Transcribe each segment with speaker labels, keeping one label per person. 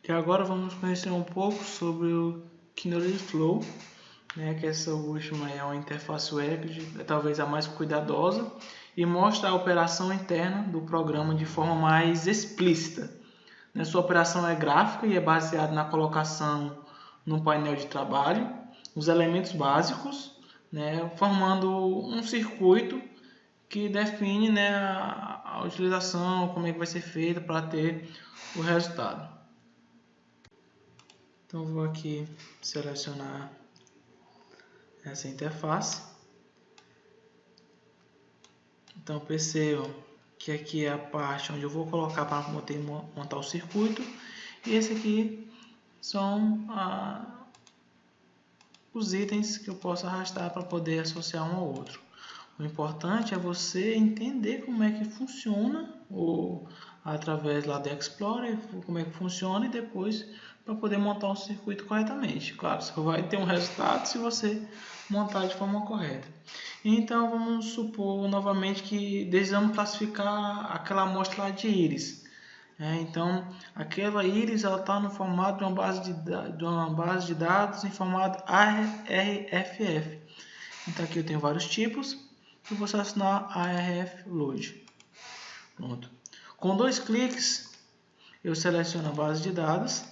Speaker 1: E agora vamos conhecer um pouco sobre o Knowledge Flow, né, que essa última é uma interface web, talvez a mais cuidadosa, e mostra a operação interna do programa de forma mais explícita. Sua operação é gráfica e é baseada na colocação no painel de trabalho, os elementos básicos, né, formando um circuito que define, né, a utilização, como é que vai ser feita para ter o resultado. Então vou aqui selecionar essa interface. Então percebam que aqui é a parte onde eu vou colocar para montar o circuito, e esse aqui são os itens que eu posso arrastar para poder associar um ao outro. O importante é você entender como é que funciona através lá do Explorer, como é que funciona, e depois para poder montar um circuito corretamente. Claro, só vai ter um resultado se você montar de forma correta. Então vamos supor novamente que desejamos classificar aquela amostra lá de íris. Então aquela íris está no formato de uma base de dados em formato ARFF. Então aqui eu tenho vários tipos e vou selecionar ARF Load. Pronto. Com 2 cliques eu seleciono a base de dados.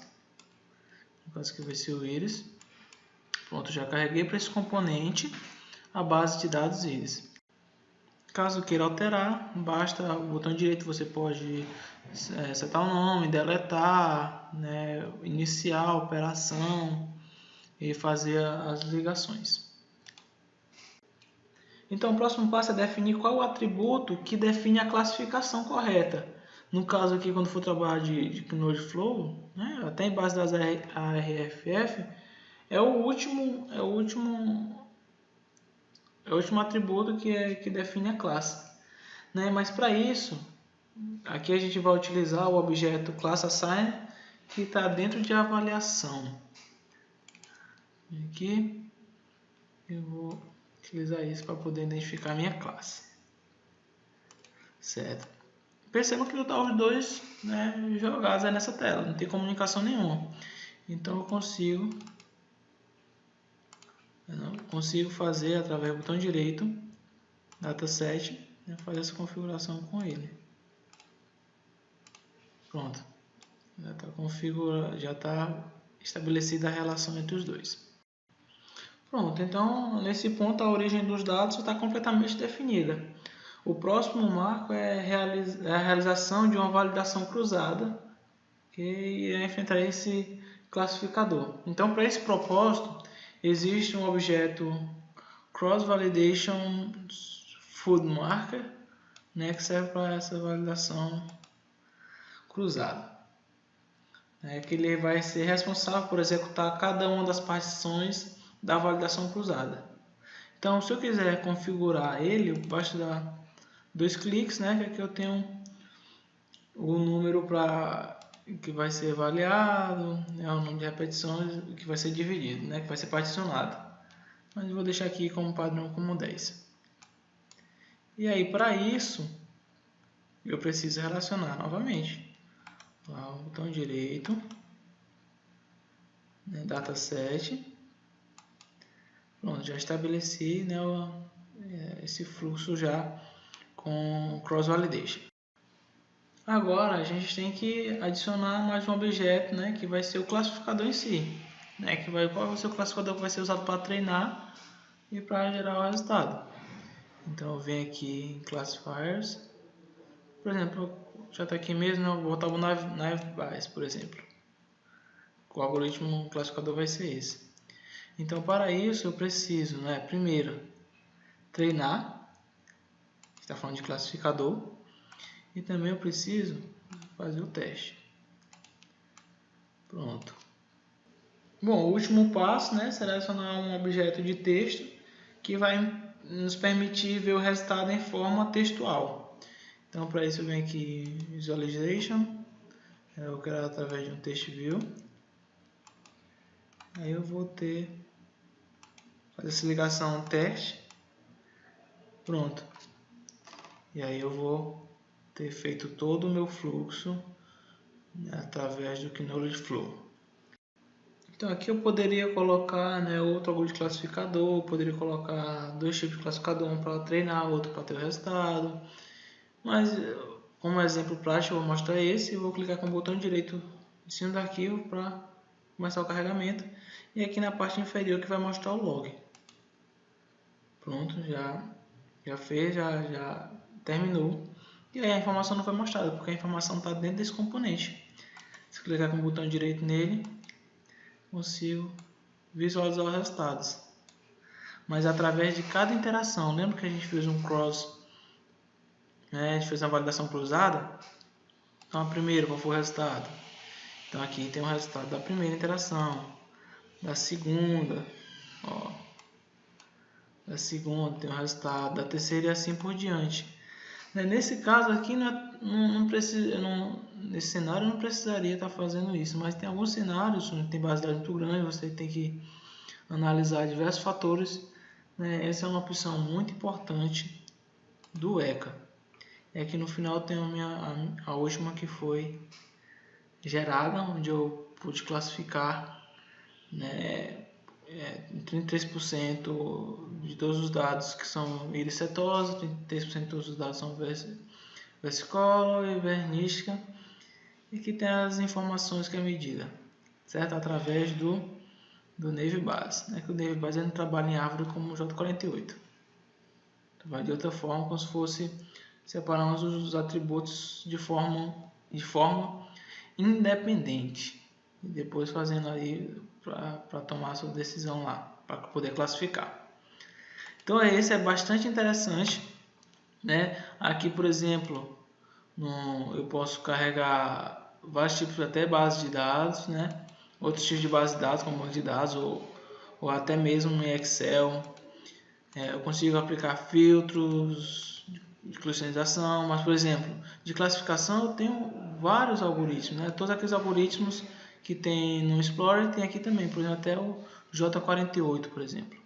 Speaker 1: No caso aqui vai ser o íris. Pronto, já carreguei para esse componente a base de dados íris. Caso queira alterar, basta o botão direito, você pode setar o nome, deletar, né, iniciar a operação e fazer as ligações. Então o próximo passo é definir qual o atributo que define a classificação correta. No caso aqui, quando for trabalhar de Knowledge Flow, né, até em base das ARFF, é o último atributo que define a classe. Mas para isso, aqui a gente vai utilizar o objeto classAssign, que está dentro de avaliação. Aqui eu vou utilizar isso para poder identificar a minha classe. Certo. Percebam que eu estou os dois, né, jogados aí nessa tela, não tem comunicação nenhuma. Então eu consigo fazer através do botão direito, dataset, né, fazer essa configuração com ele. Pronto. Já está configurado, já está estabelecida a relação entre os dois. Pronto, então nesse ponto a origem dos dados está completamente definida. O próximo marco é a realização de uma validação cruzada que irá enfrentar esse classificador. Então, para esse propósito, existe um objeto Cross Validation Food Marker, né, que serve para essa validação cruzada. Que ele vai ser responsável por executar cada uma das partições da validação cruzada. Então, se eu quiser configurar ele, basta dar 2 cliques, né, que aqui eu tenho o número que vai ser avaliado, né, o número de repetições que vai ser dividido, né, que vai ser particionado. Mas eu vou deixar aqui como padrão como 10. E aí, para isso, eu preciso relacionar novamente. Lá, o botão direito, né, dataset. Pronto, já estabeleci, né, esse fluxo já com cross validation. Agora a gente tem que adicionar mais um objeto, né, que vai ser o classificador em si, né, qual vai ser o classificador que vai ser usado para treinar e para gerar o resultado. Então eu venho aqui em classifiers, por exemplo, já está aqui mesmo, eu vou botar o naive-bayes, por exemplo. O algoritmo classificador vai ser esse. Então para isso eu preciso, né, primeiro treinar, está falando de classificador, e também eu preciso fazer o teste. Pronto. Bom, o último passo, né, selecionar um objeto de texto que vai nos permitir ver o resultado em forma textual. Então para isso eu venho aqui Visualization, eu quero através de um text view. Aí eu vou fazer essa ligação teste. Pronto. E aí eu vou ter feito todo o meu fluxo né, através do Knowledge Flow. Então aqui eu poderia colocar, né, outro algoritmo de classificador, poderia colocar dois tipos de classificador, um para treinar, outro para ter o resultado. Mas como exemplo prático eu vou mostrar esse, eu vou clicar com o botão direito em cima do arquivo para começar o carregamento. E aqui na parte inferior que vai mostrar o log. Pronto, já fez, já terminou. E aí a informação não foi mostrada, porque a informação está dentro desse componente. Se clicar com o botão direito nele, consigo visualizar os resultados. Mas através de cada interação. Lembra que a gente fez um cross, né? A gente fez uma validação cruzada? Então a primeira, qual foi o resultado? Então aqui tem o resultado da primeira interação, da segunda, ó, da segunda tem o resultado, da terceira e assim por diante. Nesse caso aqui não precisa, nesse cenário eu não precisaria estar fazendo isso, mas tem alguns cenários onde tem base de dados muito grande, você tem que analisar diversos fatores, né? Essa é uma opção muito importante do ECA. E aqui no final tem a última que foi gerada, onde eu pude classificar, né, 33% de todos os dados que são iris-setosa, 33% de todos os dados são versicolor e vernística, e que tem as informações que é medida, certo? Através do Naive Bayes, né? Que o Naive Bayes não trabalha em árvore como o J48, trabalha de outra forma, como se fosse separando os atributos de forma independente e depois fazendo aí para tomar a sua decisão lá, para poder classificar. Então esse é bastante interessante, né? Aqui, por exemplo, eu posso carregar vários tipos, até bases de dados, né? Outros tipos de base de dados, como banco de dados ou até mesmo em Excel. Eu consigo aplicar filtros de clustarização, mas, por exemplo, de classificação eu tenho vários algoritmos, né? Todos aqueles algoritmos que tem no Explorer tem aqui também, por exemplo, até o J48, por exemplo.